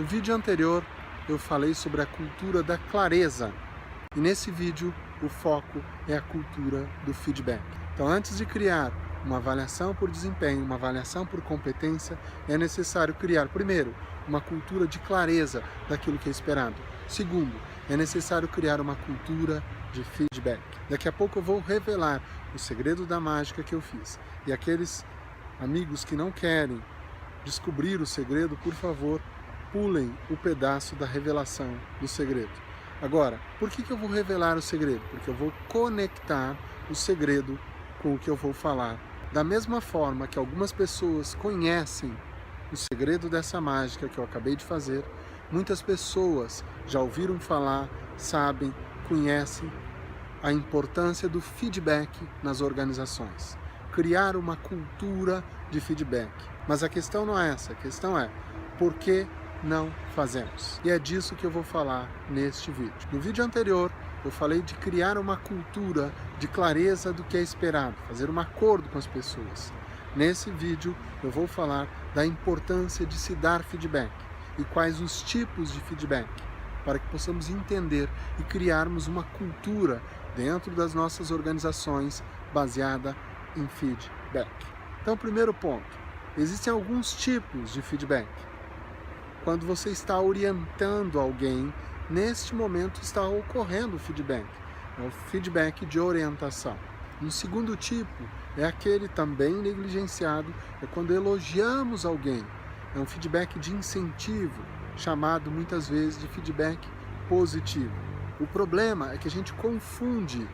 vídeo anterior eu falei sobre a cultura da clareza e nesse vídeo o foco é a cultura do feedback. Então, antes de criar uma avaliação por desempenho, uma avaliação por competência, é necessário criar, primeiro, uma cultura de clareza daquilo que é esperado. Segundo, é necessário criar uma cultura de feedback. Daqui a pouco eu vou revelar o segredo da mágica que eu fiz. E aqueles amigos que não querem descobrir o segredo, por favor, pulem o pedaço da revelação do segredo. Agora, por que eu vou revelar o segredo? Porque eu vou conectar o segredo com o que eu vou falar. Da mesma forma que algumas pessoas conhecem o segredo dessa mágica que eu acabei de fazer, muitas pessoas já ouviram falar, sabem, conhecem a importância do feedback nas organizações. Criar uma cultura de feedback. Mas a questão não é essa, a questão é por que não fazemos? E é disso que eu vou falar neste vídeo. No vídeo anterior, eu falei de criar uma cultura de clareza do que é esperado, fazer um acordo com as pessoas. Nesse vídeo, eu vou falar da importância de se dar feedback e quais os tipos de feedback, para que possamos entender e criarmos uma cultura dentro das nossas organizações baseada em feedback. Então, primeiro ponto, existem alguns tipos de feedback. Quando você está orientando alguém, neste momento está ocorrendo o feedback. É o feedback de orientação. Um segundo tipo é aquele também negligenciado, é quando elogiamos alguém. É um feedback de incentivo, chamado muitas vezes de feedback positivo. O problema é que a gente confunde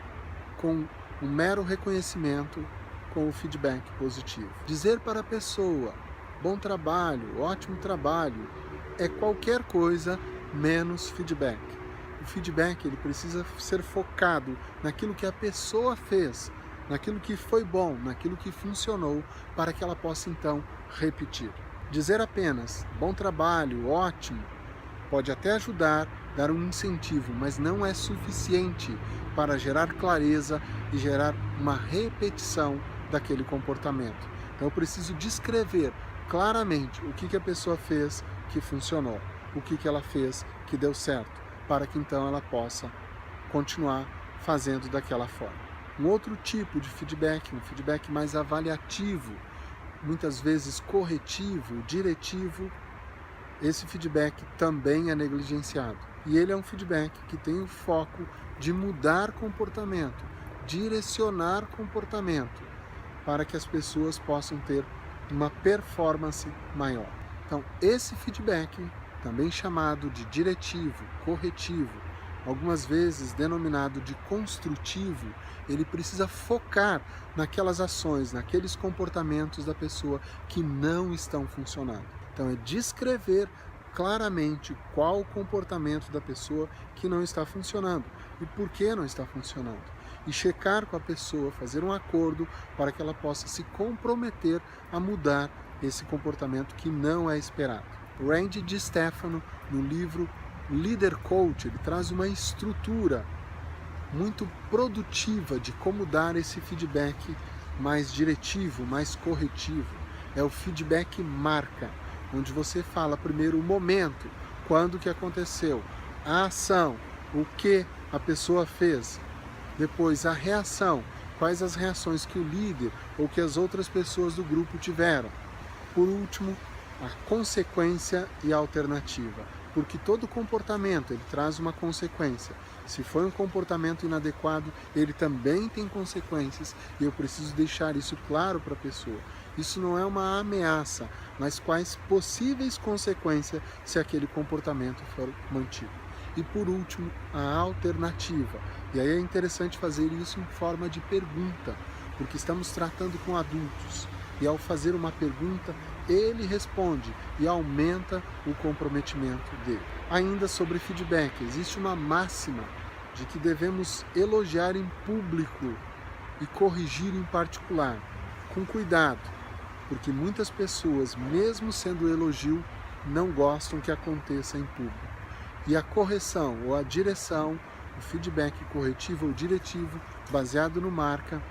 com um mero reconhecimento com o feedback positivo. Dizer para a pessoa, bom trabalho, ótimo trabalho, é qualquer coisa menos feedback. O feedback ele precisa ser focado naquilo que a pessoa fez, naquilo que foi bom, naquilo que funcionou, para que ela possa então repetir. Dizer apenas bom trabalho, ótimo, pode até ajudar, dar um incentivo, mas não é suficiente para gerar clareza e gerar uma repetição daquele comportamento. Então eu preciso descrever claramente o que a pessoa fez que funcionou, o que ela fez que deu certo, para que então ela possa continuar fazendo daquela forma. Um outro tipo de feedback, um feedback mais avaliativo, muitas vezes corretivo, diretivo, esse feedback também é negligenciado. E ele é um feedback que tem o foco de mudar comportamento, direcionar comportamento, para que as pessoas possam ter uma performance maior. Então, esse feedback, também chamado de diretivo, corretivo, algumas vezes denominado de construtivo, ele precisa focar naquelas ações, naqueles comportamentos da pessoa que não estão funcionando. Então, é descrever claramente qual o comportamento da pessoa que não está funcionando e por que não está funcionando. E checar com a pessoa, fazer um acordo para que ela possa se comprometer a mudar esse comportamento que não é esperado. Randy DiStefano, no livro Leader Coach, ele traz uma estrutura muito produtiva de como dar esse feedback mais diretivo, mais corretivo. É o feedback marca, onde você fala primeiro o momento, quando que aconteceu, a ação, o que a pessoa fez, depois a reação, quais as reações que o líder ou que as outras pessoas do grupo tiveram. Por último, a consequência e a alternativa, porque todo comportamento ele traz uma consequência. Se foi um comportamento inadequado, ele também tem consequências e eu preciso deixar isso claro para a pessoa. Isso não é uma ameaça, mas quais possíveis consequências se aquele comportamento for mantido. E por último, a alternativa. E aí é interessante fazer isso em forma de pergunta, porque estamos tratando com adultos. E ao fazer uma pergunta, ele responde e aumenta o comprometimento dele. Ainda sobre feedback, existe uma máxima de que devemos elogiar em público e corrigir em particular, com cuidado, porque muitas pessoas, mesmo sendo elogio, não gostam que aconteça em público. E a correção ou a direção, o feedback corretivo ou diretivo, baseado no marca,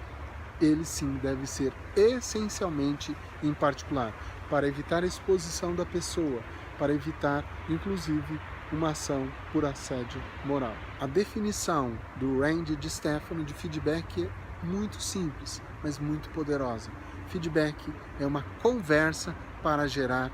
ele sim deve ser essencialmente em particular, para evitar a exposição da pessoa, para evitar, inclusive, uma ação por assédio moral. A definição do Randy DeStefano de feedback é muito simples, mas muito poderosa. Feedback é uma conversa para gerar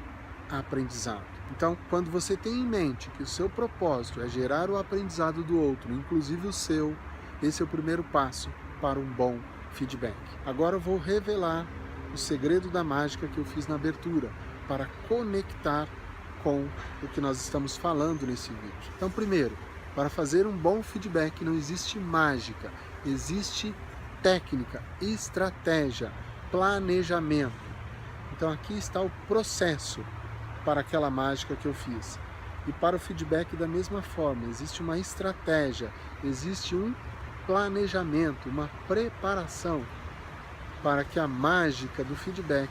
aprendizado. Então, quando você tem em mente que o seu propósito é gerar o aprendizado do outro, inclusive o seu, esse é o primeiro passo para um bom feedback. Agora eu vou revelar o segredo da mágica que eu fiz na abertura, para conectar com o que nós estamos falando nesse vídeo. Então, primeiro, para fazer um bom feedback não existe mágica, existe técnica, estratégia, planejamento. Então aqui está o processo para aquela mágica que eu fiz. E para o feedback da mesma forma, existe uma estratégia, existe um planejamento, uma preparação para que a mágica do feedback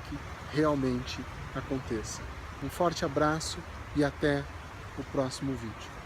realmente aconteça. Um forte abraço e até o próximo vídeo.